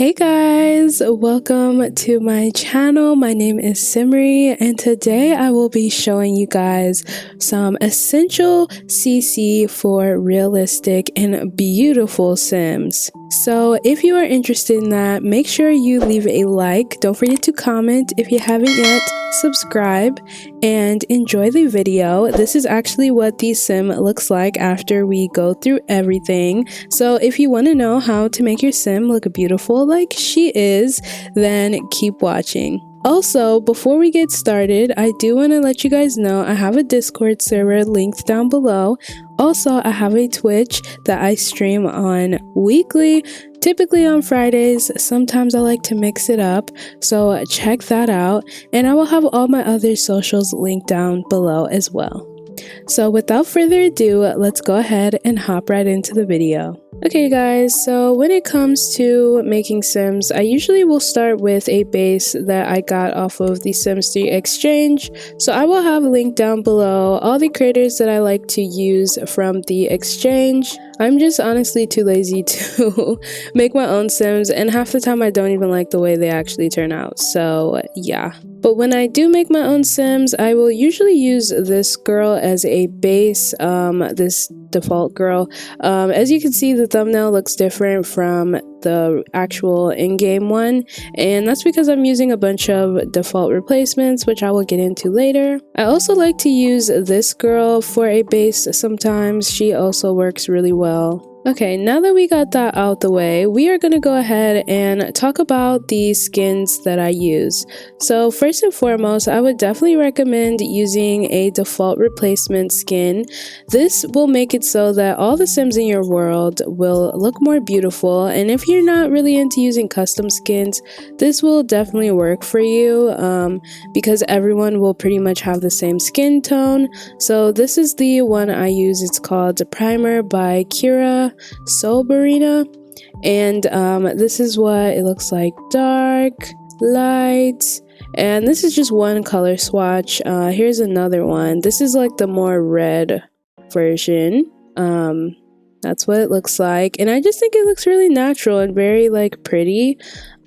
Hey guys, welcome to my channel. My name is Simri and today I will be showing you guys some essential CC for realistic and beautiful Sims. So if you are interested in that, make sure you leave a like. Don't forget to comment if you haven't yet, subscribe, and enjoy the video. This is actually what the sim looks like after we go through everything. So if you want to know how to make your sim look beautiful like she is, then keep watching. Also, before we get started, I do want to let you guys know I have a Discord server linked down below. Also, I have a Twitch that I stream on weekly, typically on Fridays. Sometimes I like to mix it up, so check that out. And I will have all my other socials linked down below as well. So without further ado, let's go ahead and hop right into the video. Okay guys, so when it comes to making Sims, I usually will start with a base that I got off of the Sims 3 exchange. So I will have linked down below all the creators that I like to use from the exchange. I'm just honestly too lazy to make my own Sims, and half the time I don't even like the way they actually turn out, so yeah. But when I do make my own Sims, I will usually use this girl as a base, this default girl. As you can see, the thumbnail looks different from the actual in-game one, and that's because I'm using a bunch of default replacements, which I will get into later. I also like to use this girl for a base sometimes. She also works really well. Okay, now that we got that out the way, we are going to go ahead and talk about the skins that I use. So first and foremost, I would definitely recommend using a default replacement skin. This will make it so that all the Sims in your world will look more beautiful, and if you're not really into using custom skins, this will definitely work for you because everyone will pretty much have the same skin tone. So this is the one I use. It's called Primer by Kira Solberina, and this is what it looks like: dark, light, and this is just one color swatch. Here's another one. This is like the more red version. That's what it looks like, and I just think it looks really natural and very like pretty,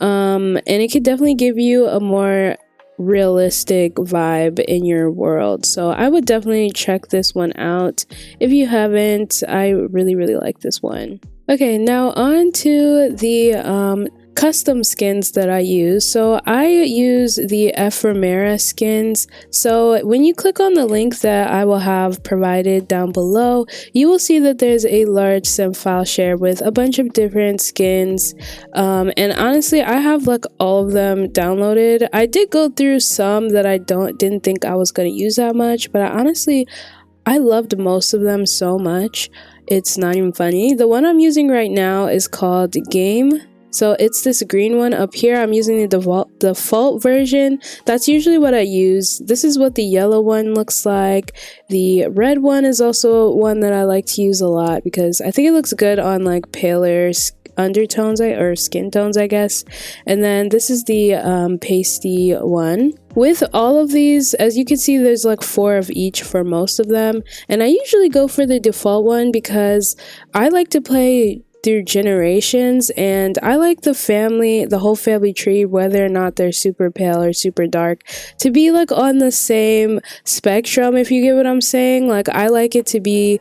and it could definitely give you a more realistic vibe in your world. So I would definitely check this one out if you haven't. I really like this one. Okay, now on to the custom skins that I use. So I use the ephemera skins. So when you click on the link that I will have provided down below, you will see that there's a large sim file share with a bunch of different skins, and honestly I have like all of them downloaded. I did go through some that I didn't think I was going to use that much, but I loved most of them so much it's not even funny. The one I'm using right now is called Game. So it's this green one up here. I'm using the default version. That's usually what I use. This is what the yellow one looks like. The red one is also one that I like to use a lot because I think it looks good on like paler undertones or skin tones, I guess. And then this is the pasty one. With all of these, as you can see, there's like 4 of each for most of them, and I usually go for the default one because I like to play through generations, and I like the whole family tree, whether or not they're super pale or super dark, to be like on the same spectrum, if you get what I'm saying. Like I like it to be,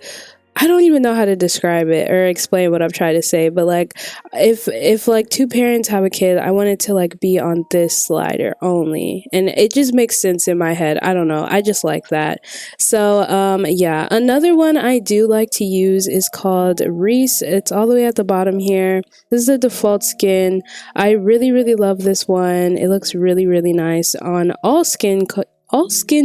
I don't even know how to describe it or explain what I'm trying to say, but like if like 2 parents have a kid, I want it to like be on this slider only, and it just makes sense in my head. I don't know, I just like that. So yeah, another one I do like to use is called Reese. It's all the way at the bottom here. This is the default skin. I really love this one. It looks really nice on all skin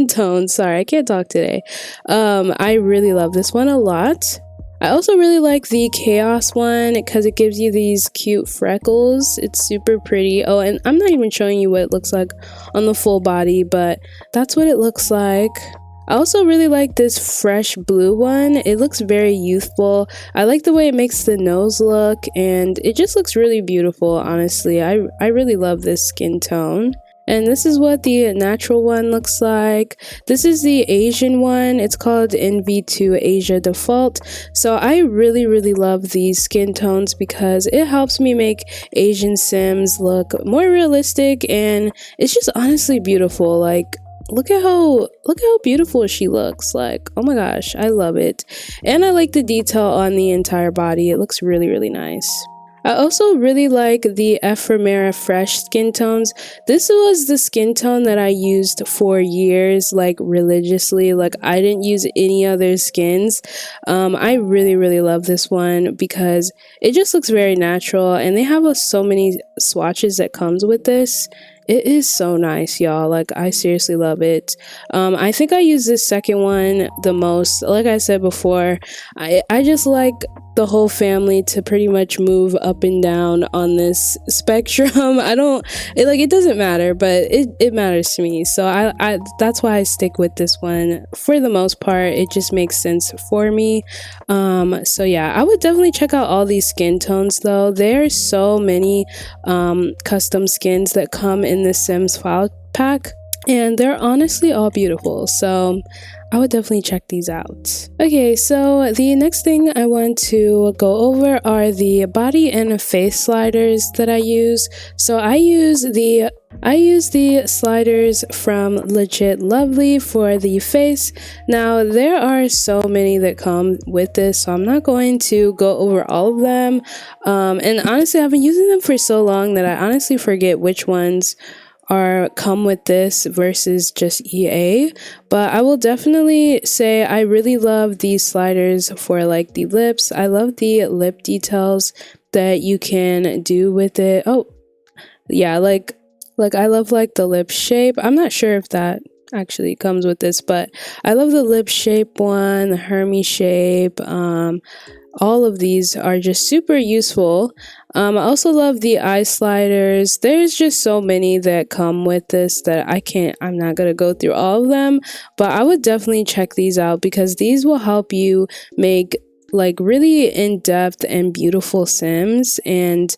tones. Sorry, I can't talk today. I really love this one a lot. I also really like the chaos one because it gives you these cute freckles. It's super pretty. Oh, and I'm not even showing you what it looks like on the full body, but that's what it looks like. I also really like this fresh blue one. It looks very youthful. I like the way it makes the nose look, and it just looks really beautiful, honestly. I really love this skin tone. And this is what the natural one looks like. This is the Asian one. It's called NV2 Asia Default. So I really love these skin tones because it helps me make Asian Sims look more realistic, and it's just honestly beautiful. Like, look at how beautiful she looks. Like, oh my gosh, I love it. And I like the detail on the entire body. It looks really nice. I also really like the Ephemera Fresh skin tones. This was the skin tone that I used for years, like religiously. Like, I didn't use any other skins. I really love this one because it just looks very natural, and they have so many swatches that comes with this. It is so nice, y'all. Like, I seriously love it. I think I use this second one the most. Like I said before, I just like the whole family to pretty much move up and down on this spectrum. It doesn't matter, but it matters to me. So I that's why I stick with this one for the most part. It just makes sense for me. So yeah, I would definitely check out all these skin tones though. There's so many custom skins that come in the Sims file pack, and they're honestly all beautiful. So I would definitely check these out. Okay, so the next thing I want to go over are the body and face sliders that I use. So I use the sliders from Legit Lovely for the face. Now, there are so many that come with this, so I'm not going to go over all of them. And honestly, I've been using them for so long that I honestly forget which ones come with this versus just EA. But I will definitely say I really love these sliders for like the lips. I love the lip details that you can do with it. Oh yeah, like I love like the lip shape. I'm not sure if that actually comes with this, but I love the lip shape one, the Hermie shape. All of these are just super useful. I also love the eye sliders. There's just so many that come with this that I'm not gonna go through all of them, but I would definitely check these out because these will help you make like really in-depth and beautiful Sims. And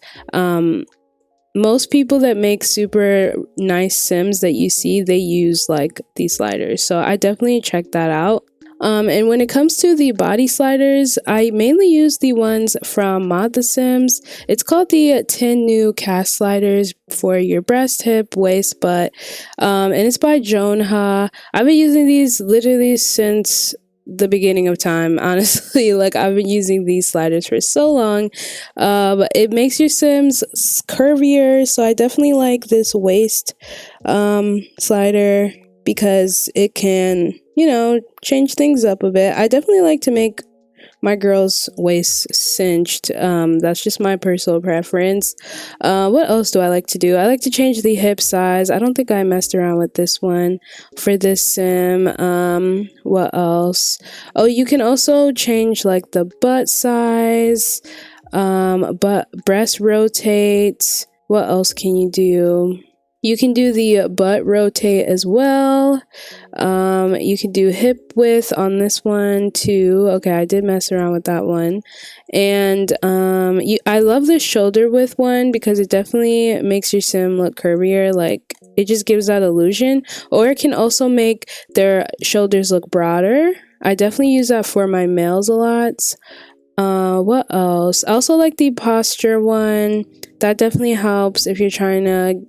most people that make super nice Sims that you see, they use like these sliders. So I definitely check that out. And when it comes to the body sliders, I mainly use the ones from The Sims. It's called the 10 new cast sliders for your breast, hip, waist, butt. And it's by Joan Ha. I've been using these literally since the beginning of time, honestly. Like, I've been using these sliders for so long. But it makes your Sims curvier, so I definitely like this waist slider because it can, change things up a bit. I definitely like to make my girl's waist cinched. That's just my personal preference. What else do I like to do? I like to change the hip size. I don't think I messed around with this one for this Sim. What else? Oh, you can also change like the butt size, but breast rotate. What else can you do? You can do the butt rotate as well. You can do hip width on this one too. Okay, I did mess around with that one. And I love the shoulder width one because it definitely makes your Sim look curvier. Like, it just gives that illusion. Or it can also make their shoulders look broader. I definitely use that for my males a lot. What else? I also like the posture one. That definitely helps if you're trying to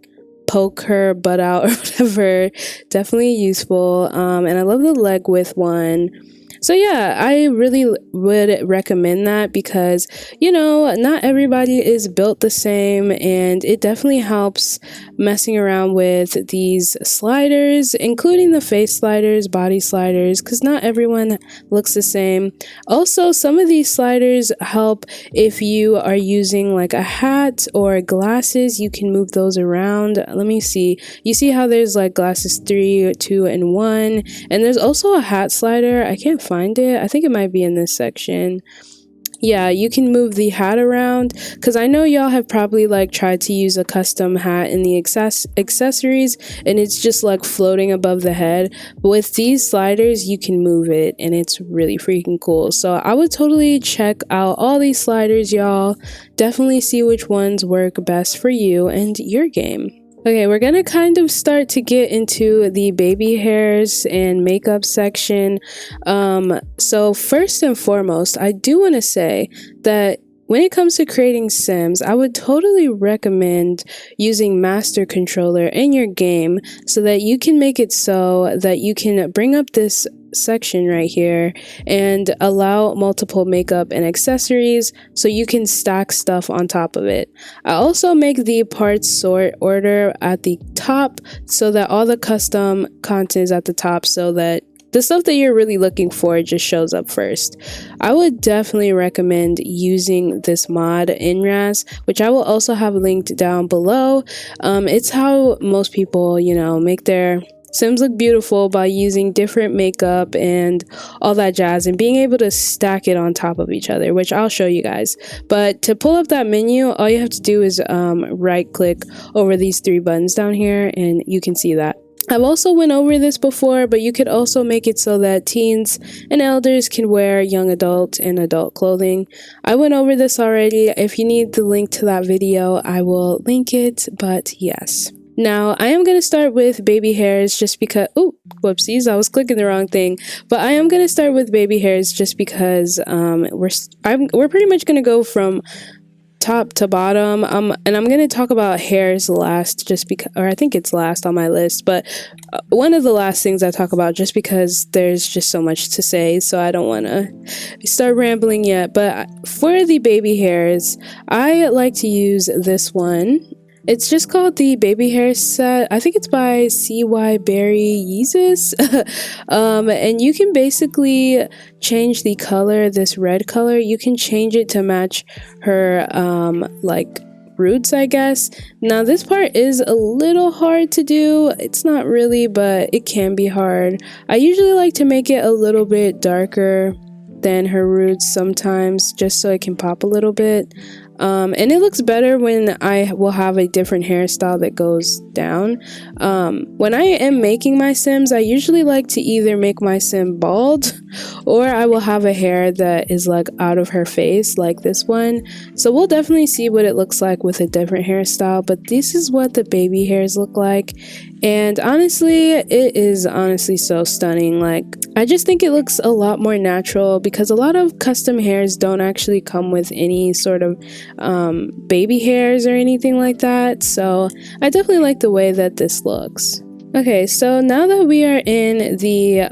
poke her butt out or whatever. Definitely useful. And I love the leg width one. So yeah, I really would recommend that because, not everybody is built the same, and it definitely helps messing around with these sliders, including the face sliders, body sliders, because not everyone looks the same. Also, some of these sliders help if you are using like a hat or glasses. You can move those around. Let me see. You see how there's like glasses 3, 2, and 1, and there's also a hat slider. I can't find it. I think it might be in this section. Yeah, you can move the hat around because I know y'all have probably like tried to use a custom hat in the accessories and it's just like floating above the head. But with these sliders, you can move it and it's really freaking cool. So I would totally check out all these sliders, y'all. Definitely see which ones work best for you and your game. Okay, we're gonna kind of start to get into the baby hairs and makeup section. So first and foremost, I do want to say that when it comes to creating Sims, I would totally recommend using Master Controller in your game so that you can make it so that you can bring up this section right here and allow multiple makeup and accessories so you can stack stuff on top of it. I also make the parts sort order at the top so that all the custom content is at the top so that the stuff that you're really looking for just shows up first. I would definitely recommend using this mod InRas, which I will also have linked down below. It's how most people, make their Sims look beautiful by using different makeup and all that jazz and being able to stack it on top of each other, which I'll show you guys. But to pull up that menu, all you have to do is right click over these three buttons down here and you can see that. I've also went over this before, but you could also make it so that teens and elders can wear young adult and adult clothing. I went over this already. If you need the link to that video, I will link it, but yes. Now, I am going to start with baby hairs just because, oh, whoopsies, I was clicking the wrong thing. But I am going to start with baby hairs just because we're pretty much going to go from top to bottom, and I'm gonna talk about hairs last just because, or I think it's last on my list, but one of the last things I talk about just because there's just so much to say, so I don't want to start rambling yet. But for the baby hairs, I like to use this one. It's just called the baby hair set. I think it's by CY Berry Yeezus. And you can basically change the color, this red color, you can change it to match her like roots, I guess. Now this part is a little hard to do. It's not really, but it can be hard. I usually like to make it a little bit darker than her roots sometimes, just so it can pop a little bit. And it looks better when I will have a different hairstyle that goes down. When I am making my Sims, I usually like to either make my Sim bald or I will have a hair that is like out of her face like this one. So we'll definitely see what it looks like with a different hairstyle, but this is what the baby hairs look like. And honestly, it is honestly so stunning. Like, I just think it looks a lot more natural because a lot of custom hairs don't actually come with any sort of baby hairs or anything like that. So I definitely like the way that this looks. Okay, so now that we are in the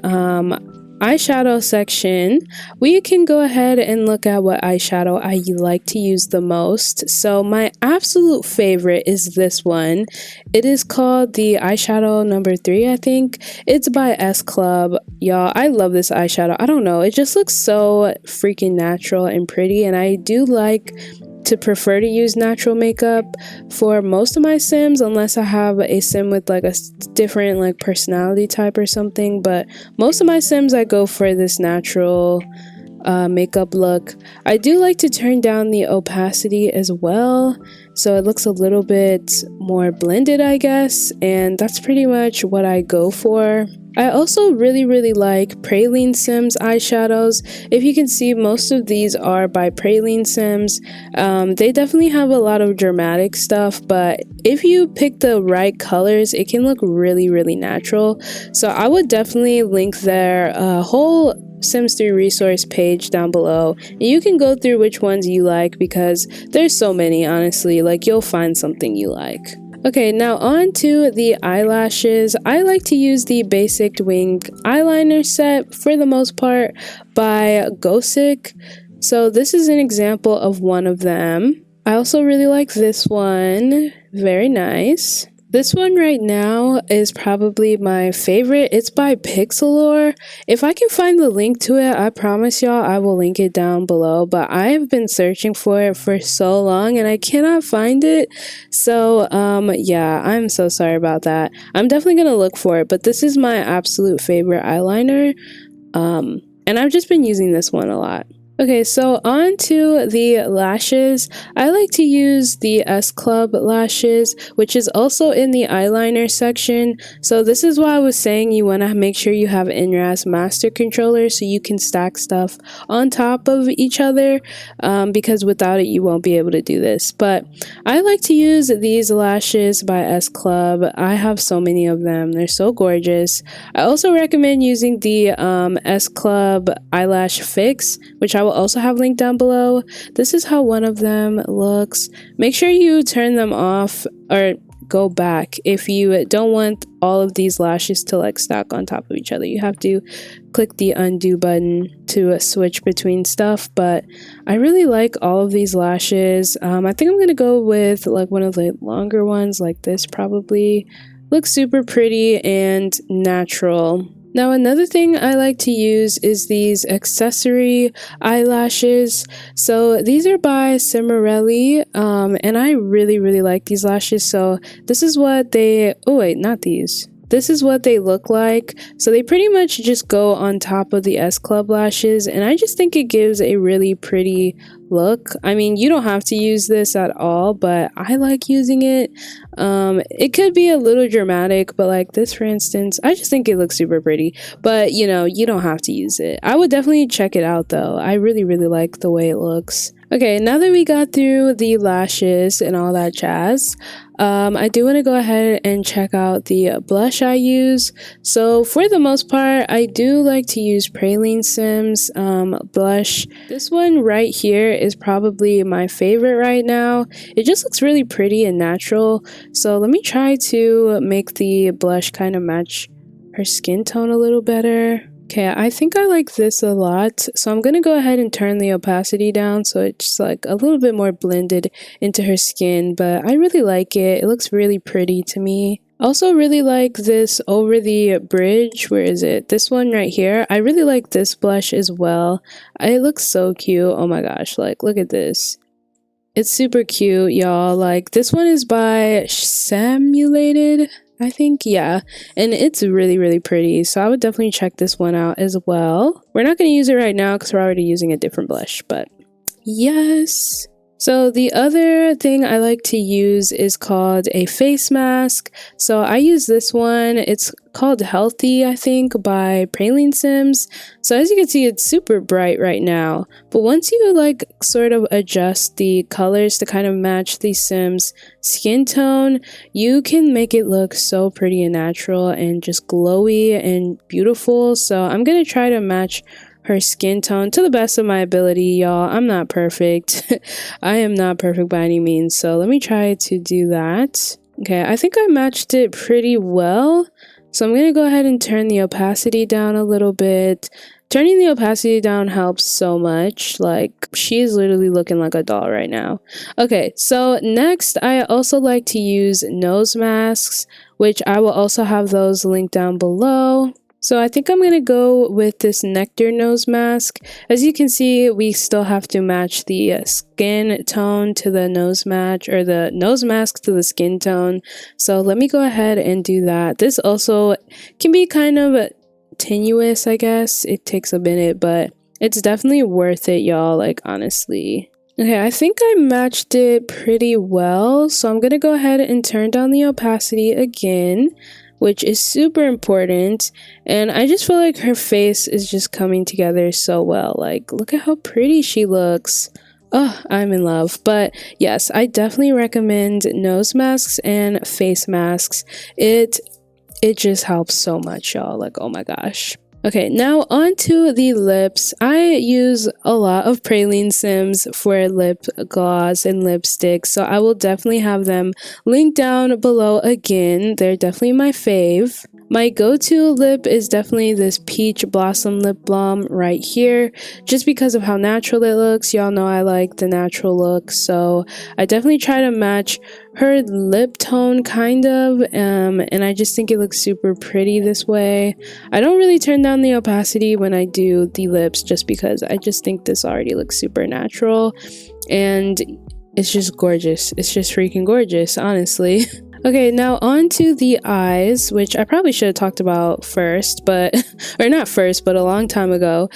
eyeshadow section, we can go ahead and look at what eyeshadow I like to use the most. So my absolute favorite is this one. It is called the eyeshadow number 3, I think. It's by S Club. Y'all, I love this eyeshadow. I don't know, it just looks so freaking natural and pretty, and I do like to prefer to use natural makeup for most of my Sims, unless I have a Sim with like a different like personality type or something. But most of my Sims I go for this natural makeup look. I do like to turn down the opacity as well, so it looks a little bit more blended, I guess, and that's pretty much what I go for. I also really like Praline Sims eyeshadows. If you can see, most of these are by Praline Sims. They definitely have a lot of dramatic stuff, but if you pick the right colors, it can look really natural. So I would definitely link their whole Sims 3 resource page down below, and you can go through which ones you like because there's so many, honestly. Like, you'll find something you like. Okay, now on to the eyelashes. I like to use the Basic Wing eyeliner set for the most part by Gosick. So this is an example of one of them. I also really like this one. Very nice. This one right now is probably my favorite. It's by Pixelor. If I can find the link to it, I promise y'all I will link it down below. But I have been searching for it for so long and I cannot find it. So yeah, I'm so sorry about that. I'm definitely gonna look for it, but this is my absolute favorite eyeliner. And I've just been using this one a lot. Okay, so on to the lashes. I like to use the S Club lashes, which is also in the eyeliner section. So this is why I was saying you want to make sure you have NRAS master controller so you can stack stuff on top of each other, because without it you won't be able to do this. But I like to use these lashes by S Club. I have so many of them. They're so gorgeous. I also recommend using the S Club eyelash fix, which I will also have linked down below. This is how one of them looks. Make sure you turn them off or go back if you don't want all of these lashes to like stack on top of each other. You have to click the undo button to switch between stuff, but I really like all of these lashes. I think I'm gonna go with like one of the longer ones like this. Probably looks super pretty and natural. Now another thing I like to use is these accessory eyelashes. So these are by Cimarelli, and I really like these lashes. So this is what they, oh wait, not these. This is what they look like. So they pretty much just go on top of the S Club lashes, and I just think it gives a really pretty look. I mean, you don't have to use this at all, but I like using it. It could be a little dramatic, but like this for instance, I just think it looks super pretty. But you know, you don't have to use it. I would definitely check it out though. I really like the way it looks. Okay, now that we got through the lashes and all that jazz, I do want to go ahead and check out the blush I use. So for the most part, I do like to use thesims blush. This one right here is probably my favorite right now. It just looks really pretty and natural. So let me try to make the blush kind of match her skin tone a little better. Okay, I think I like this a lot, so I'm gonna go ahead and turn the opacity down so it's like a little bit more blended into her skin, but I really like it. It looks really pretty to me. Also really like this over the bridge. Where is it? This one right here. I really like this blush as well. It looks so cute. Oh my gosh, like look at this. It's super cute, y'all. Like this one is by Simulated, I think, yeah, and it's really pretty, so I would definitely check this one out as well. We're not going to use it right now because we're already using a different blush, but yes. So the other thing I like to use is called a face mask. So I use this one. It's called Healthy, I think, by thesims. So as you can see, it's super bright right now. But once you like sort of adjust the colors to kind of match the Sims skin tone, you can make it look so pretty and natural and just glowy and beautiful. So I'm going to try to match her skin tone to the best of my ability, y'all. I'm not perfect. I am not perfect by any means, so let me try to do that. Okay, I think I matched it pretty well, so I'm gonna go ahead and turn the opacity down a little bit. Turning the opacity down helps so much. Like, she's literally looking like a doll right now. Okay, so next I also like to use nose masks, which I will also have those linked down below. So I think I'm going to go with this Nectar nose mask. As you can see, we still have to match the skin tone to the nose match, or the nose mask to the skin tone. So let me go ahead and do that. This also can be kind of tenuous, I guess. It takes a minute, but it's definitely worth it, y'all, like honestly. Okay, I think I matched it pretty well. So I'm going to go ahead and turn down the opacity again, which is super important, and I just feel like her face is just coming together so well. Like, look at how pretty she looks. Oh, I'm in love. But yes, I definitely recommend nose masks and face masks. It just helps so much, y'all. Like, oh my gosh. Okay, now on to the lips. I use a lot of thesims for lip gloss and lipstick, so I will definitely have them linked down below again. They're definitely my fave. My go-to lip is definitely this Peach Blossom Lip Balm right here, just because of how natural it looks. Y'all know I like the natural look, so I definitely try to match her lip tone kind of, and I just think it looks super pretty this way. I don't really turn down the opacity when I do the lips, just because I just think this already looks super natural, and it's just gorgeous. It's just freaking gorgeous, honestly. Okay, now on to the eyes, which I probably should have talked about first, but or not first, but a long time ago.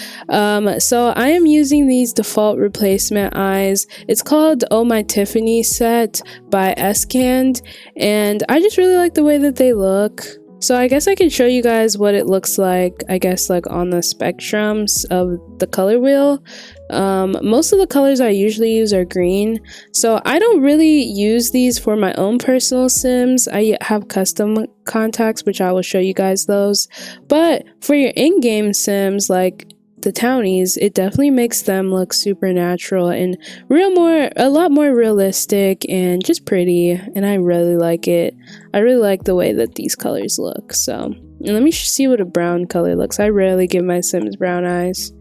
So I am using these default replacement eyes. It's called Oh My Tiffany set by Scand, and I just really like the way that they look. So I guess I can show you guys what it looks like, I guess, like on the spectrums of the color wheel. Most of the colors I usually use are green, so I don't really use these for my own personal sims. I have custom contacts, which I will show you guys those. But for your in-game sims, like the townies, it definitely makes them look super natural and a lot more realistic and just pretty, and I really like it. I really like the way that these colors look. So, and let me see what a brown color looks. I rarely give my sims brown eyes,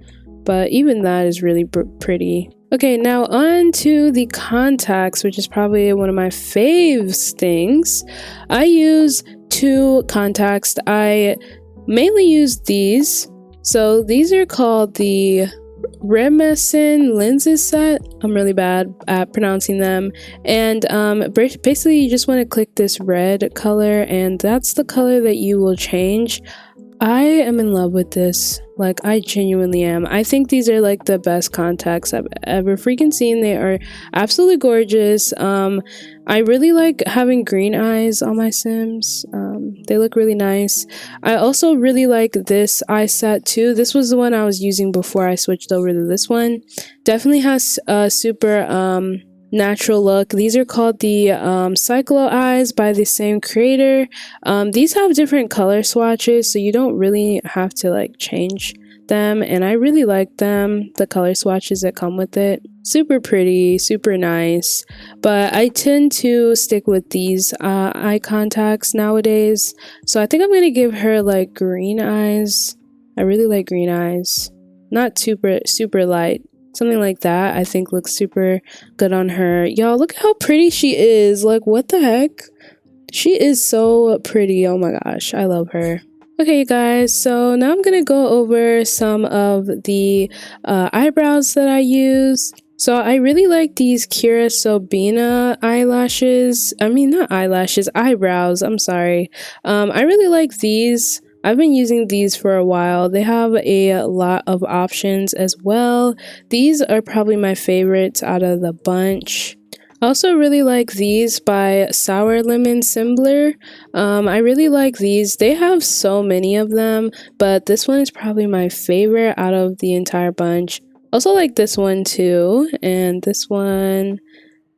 but even that is really pretty. Okay, now on to the contacts, which is probably one of my faves things. I use 2 contacts. I mainly use these. So these are called the Remessin lenses set. I'm really bad at pronouncing them. And basically you just want to click this red color, and that's the color that you will change. I am in love with this. Like, I genuinely am. I think these are like the best contacts I've ever freaking seen. They are absolutely gorgeous. I really like having green eyes on my sims. They look really nice. I also really like this eye set too. This was the one I was using before I switched over to this one. Definitely has a super natural look. These are called the Cyclo eyes by the same creator. These have different color swatches, so you don't really have to like change them, and I really like them, the color swatches that come with it. Super pretty, super nice, but I tend to stick with these eye contacts nowadays, so I think I'm gonna give her like green eyes. I really like green eyes, not super light. Something like that I think looks super good on her. Y'all, look how pretty she is. Like, what the heck? She is so pretty. Oh my gosh, I love her. Okay, you guys, so now I'm gonna go over some of the eyebrows that I use. So I really like these Kira Sobina eyelashes. I mean, not eyelashes, eyebrows. I'm sorry. I really like these. I've been using these for a while. They have a lot of options as well. These are probably my favorites out of the bunch. I also really like these by Sour Lemon Simbler. I really like these. They have so many of them, but this one is probably my favorite out of the entire bunch. Also like this one too, and this one.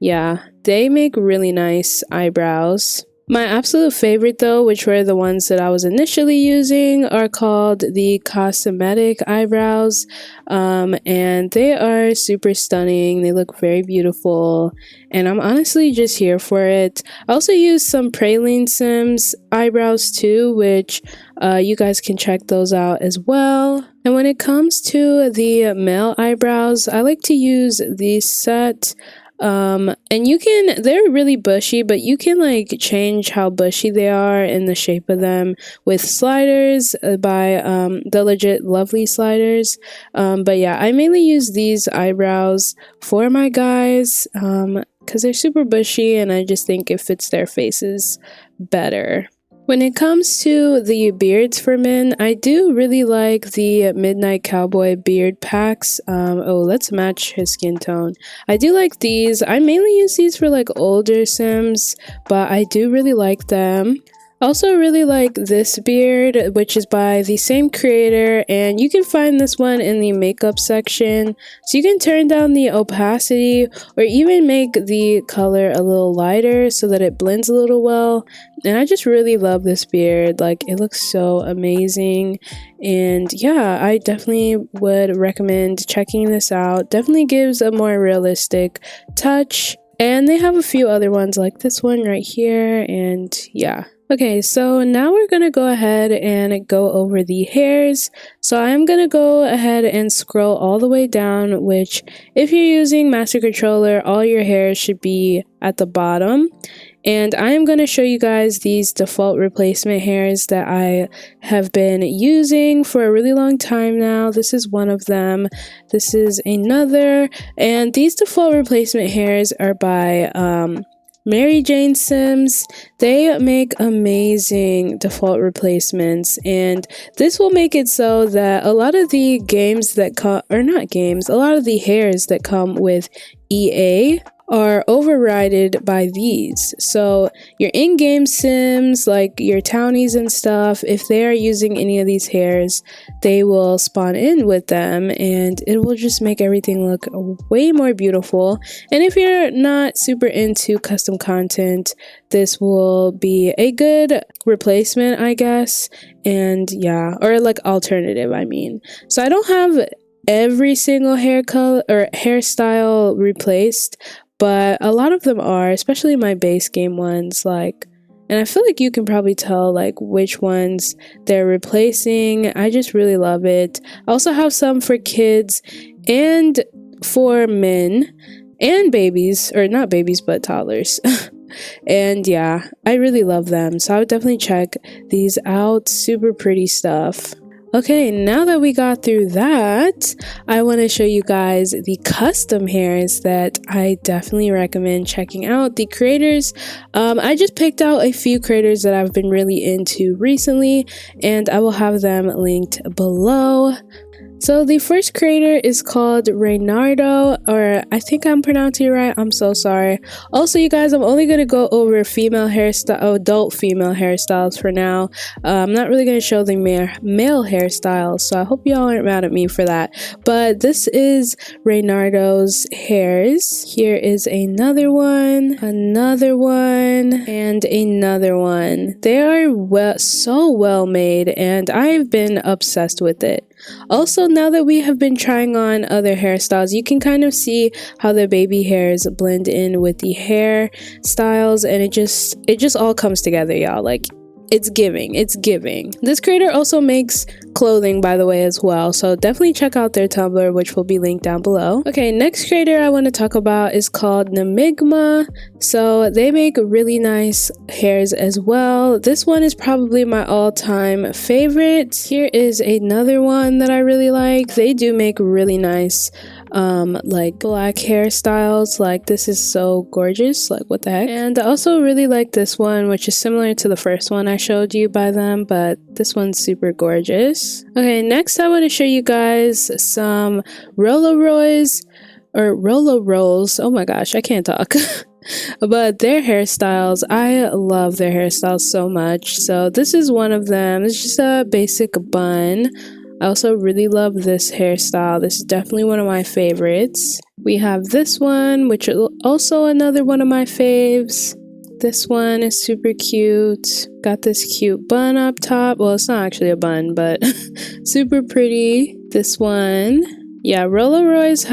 Yeah, they make really nice eyebrows. My absolute favorite though, which were the ones that I was initially using, are called the Cosmetic eyebrows, and they are super stunning. They look very beautiful, and I'm honestly just here for it. I also use some Praline Sims eyebrows too, which you guys can check those out as well. And when it comes to the male eyebrows, I like to use the set. And they're really bushy, but you can like change how bushy they are and the shape of them with sliders by the Legit Lovely sliders. But yeah, I mainly use these eyebrows for my guys because they're super bushy, and I just think it fits their faces better. When it comes to the beards for men, I do really like the Midnight Cowboy beard packs. Oh, let's match his skin tone. I do like these. I mainly use these for like older sims, but I do really like them. I also really like this beard, which is by the same creator, and you can find this one in the makeup section. So you can turn down the opacity or even make the color a little lighter so that it blends a little well. And I just really love this beard. Like, it looks so amazing. And yeah, I definitely would recommend checking this out. Definitely gives a more realistic touch. And they have a few other ones like this one right here, and yeah. Okay, so now we're gonna go ahead and go over the hairs. So I'm gonna go ahead and scroll all the way down, which if you're using Master Controller, all your hairs should be at the bottom. And I am going to show you guys these default replacement hairs that I have been using for a really long time now. This is one of them. This is another. And these default replacement hairs are by Mary Jane Sims. They make amazing default replacements, and this will make it so that a lot of the games that come, or not games, a lot of the hairs that come with EA are overridden by these. So your in-game sims, like your townies and stuff, if they are using any of these hairs, they will spawn in with them, and it will just make everything look way more beautiful. And if you're not super into custom content, this will be a good replacement, I guess. And yeah, or like alternative, I mean. So I don't have every single hair color or hairstyle replaced, but a lot of them are, especially my base game ones, like, and I feel like you can probably tell like which ones they're replacing. I just really love it. I also have some for kids and for men and babies, or not babies but toddlers. And yeah, I really love them, so I would definitely check these out. Super pretty stuff. Okay, now that we got through that, I want to show you guys the custom hairs that I definitely recommend checking out. The creators, I just picked out a few creators that I've been really into recently, and I will have them linked below. So the first creator is called Reynardo, or I think I'm pronouncing it right. I'm so sorry. Also, you guys, I'm only going to go over female hairstyle, adult female hairstyles for now. I'm not really going to show the male hairstyles, so I hope y'all aren't mad at me for that. But this is Reynardo's hairs. Here is another one, and another one. They are so well made, and I've been obsessed with it. Also, now that we have been trying on other hairstyles, you can kind of see how the baby hairs blend in with the hair styles, and it just all comes together, y'all. Like, it's giving. This creator also makes clothing, by the way, as well, so definitely check out their Tumblr, which will be linked down below. Okay, next creator I want to talk about is called Namigma. So they make really nice hairs as well. This one is probably my all-time favorite. Here is another one that I really like. They do make really nice like black hairstyles. Like, this is so gorgeous, like what the heck. And I also really like this one, which is similar to the first one I showed you by them, but this one's super gorgeous. Okay, next I want to show you guys some Rollo Rolls. Oh my gosh, I can't talk. But their hairstyles, I love their hairstyles so much. So this is one of them. It's just a basic bun. I also really love this hairstyle. This is definitely one of my favorites. We have this one, which is also another one of my faves. This one is super cute. Got this cute bun up top. Well, it's not actually a bun, but super pretty. This one. Yeah, Rollo Rolls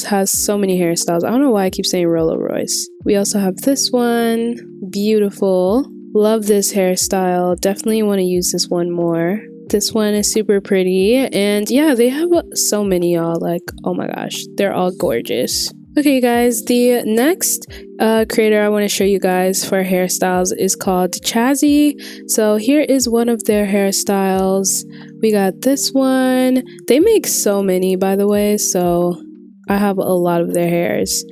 has so many hairstyles. I don't know why I keep saying Rollo Royce. We also have this one. Beautiful. Love this hairstyle. Definitely want to use this one more. This one is super pretty, and yeah, they have so many, y'all. Like, oh my gosh, they're all gorgeous. Okay, you guys, the next creator I want to show you guys for hairstyles is called Chazzy. So here is one of their hairstyles. We got this one. They make so many, by the way, so I have a lot of their hairs.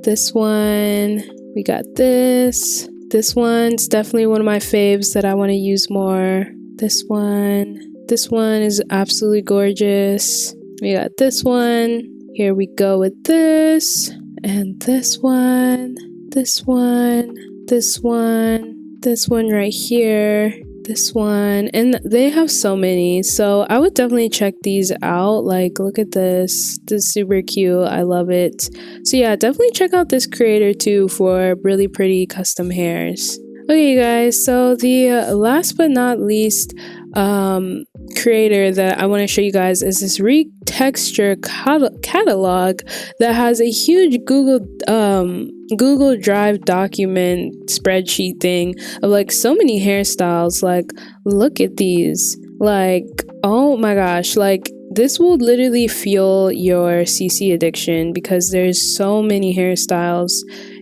This one, we got this. This one's definitely one of my faves that I want to use more. This one is absolutely gorgeous. We got this one. Here we go with this, and this one right here, this one, and they have so many, so I would definitely check these out. Like, look at this is super cute. I love it. So yeah, definitely check out this creator too for really pretty custom hairs. Okay, you guys, so the last but not least creator that I want to show you guys is this retexture catalog that has a huge Google Drive document spreadsheet thing of like so many hairstyles. Like, look at these. Like, oh my gosh, like this will literally fuel your CC addiction because there's so many hairstyles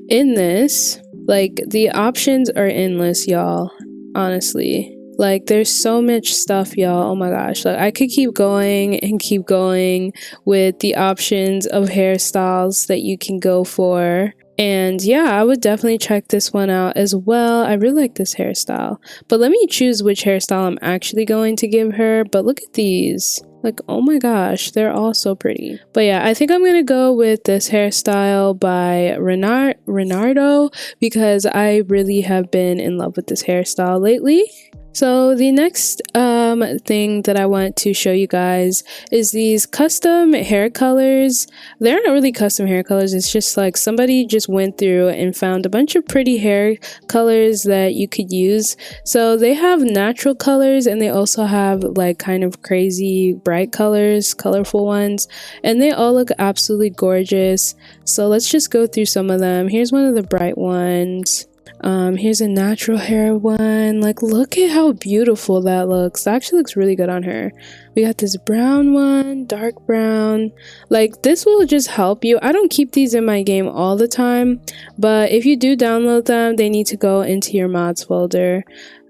in this. Like, the options are endless, y'all, honestly. Like, there's so much stuff, y'all. Oh my gosh, like I could keep going and keep going with the options of hairstyles that you can go for. And yeah, I would definitely check this one out as well. I really like this hairstyle. But let me choose which hairstyle I'm actually going to give her. But look at these. Like, oh my gosh, they're all so pretty. But yeah, I think I'm going to go with this hairstyle by Renardo because I really have been in love with this hairstyle lately. So the next thing that I want to show you guys is these custom hair colors. They're not really custom hair colors, it's just like somebody just went through and found a bunch of pretty hair colors that you could use. So they have natural colors and they also have like kind of crazy bright colors, colorful ones, and they all look absolutely gorgeous. So let's just go through some of them. Here's one of the bright ones. Here's a natural hair one. Like, look at how beautiful that looks. That actually looks really good on her. We got this brown one, dark brown. Like, this will just help you. I don't keep these in my game all the time, but if you do download them, they need to go into your mods folder.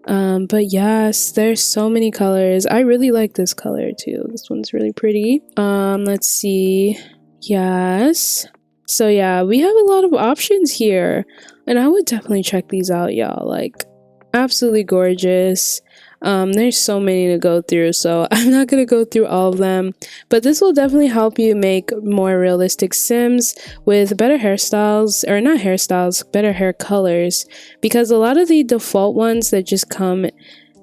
But yes, there's so many colors. I really like this color too. This one's really pretty. Let's see. Yes. So yeah, we have a lot of options here. And I would definitely check these out, y'all. Like, absolutely gorgeous. There's so many to go through, so I'm not going to go through all of them. But this will definitely help you make more realistic Sims with better hairstyles, or not hairstyles, better hair colors. Because a lot of the default ones that just come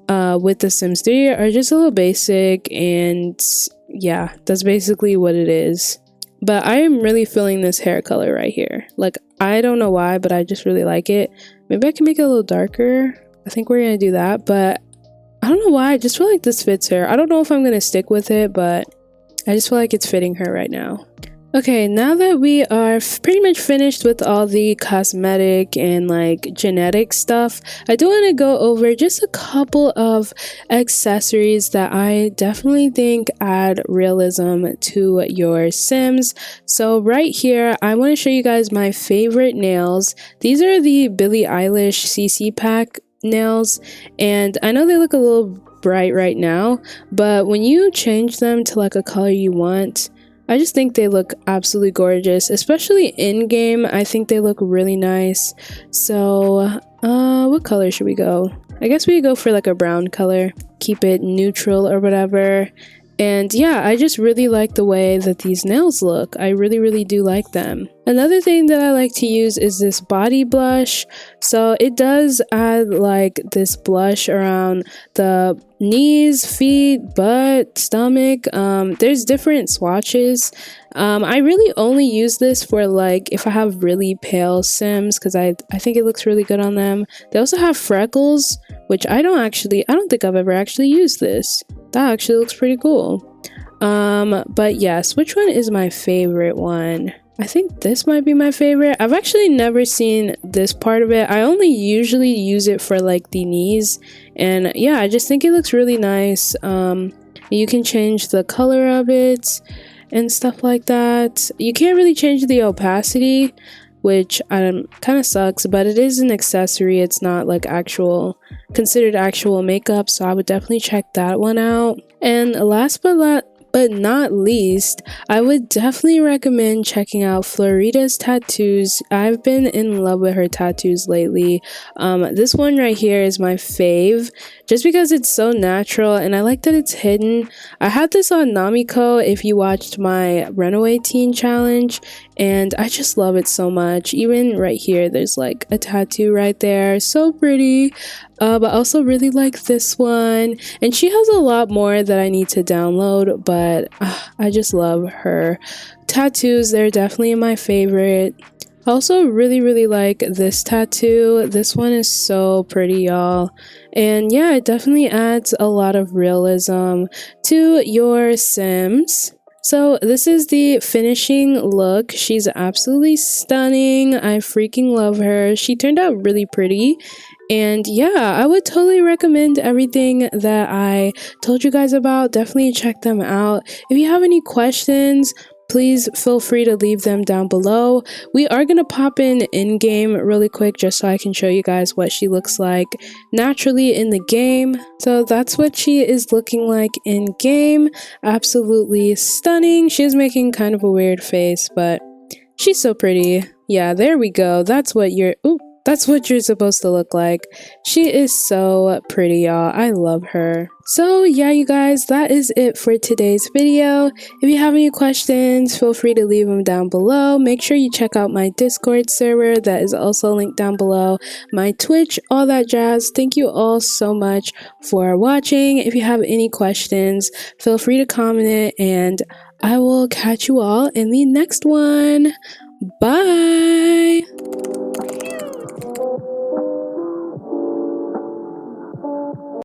with The Sims 3 are just a little basic, and yeah, that's basically what it is. But I am really feeling this hair color right here. Like, I don't know why, but I just really like it. Maybe I can make it a little darker. I think we're going to do that. But I don't know why. I just feel like this fits her. I don't know if I'm going to stick with it, but I just feel like it's fitting her right now. Okay, now that we are pretty much finished with all the cosmetic and like genetic stuff, I do want to go over just a couple of accessories that I definitely think add realism to your Sims. So right here, I want to show you guys my favorite nails. These are the Billie Eilish CC pack nails, and I know they look a little bright right now, but when you change them to like a color you want, I just think they look absolutely gorgeous, especially in game. I think they look really nice. So what color should we go? I guess we go for like a brown color, keep it neutral or whatever. And yeah, I just really like the way that these nails look. I really do like them. Another thing that I like to use is this body blush. So it does add like this blush around the knees, feet, butt, stomach. There's different swatches. I really only use this for like if I have really pale Sims because I think it looks really good on them. They also have freckles, which I don't think I've ever actually used this. That actually looks pretty cool. But yes, which one is my favorite one? I think this might be my favorite. I've actually never seen this part of it. I only usually use it for like the knees, and yeah, I just think it looks really nice. You can change the color of it and stuff like that. You can't really change the opacity, which kind of sucks, but it is an accessory. It's not like considered actual makeup, so I would definitely check that one out. And last but not least, I would definitely recommend checking out Florita's tattoos. I've been in love with her tattoos lately. This one right here is my fave, just because it's so natural and I like that it's hidden. I had this on Namiko if you watched my Runaway Teen challenge, and I just love it so much. Even right here, there's like a tattoo right there, so pretty. But I also really like this one, and she has a lot more that I need to download, but I just love her tattoos. They're definitely my favorite. I also really like this tattoo. This one is so pretty, y'all, and yeah, it definitely adds a lot of realism to your Sims. So this is the finishing look. She's absolutely stunning. I freaking love her. She turned out really pretty. And yeah, I would totally recommend everything that I told you guys about. Definitely check them out. If you have any questions, please feel free to leave them down below. We are going to pop in game really quick just so I can show you guys what she looks like naturally in the game. So that's what she is looking like in game. Absolutely stunning. She is making kind of a weird face, but she's so pretty. Yeah, there we go. That's what you're supposed to look like. She is so pretty, y'all. I love her. So yeah, you guys, that is it for today's video. If you have any questions, feel free to leave them down below. Make sure you check out my Discord server that is also linked down below, my Twitch, all that jazz. Thank you all so much for watching. If you have any questions, feel free to comment it, and I will catch you all in the next one. Bye!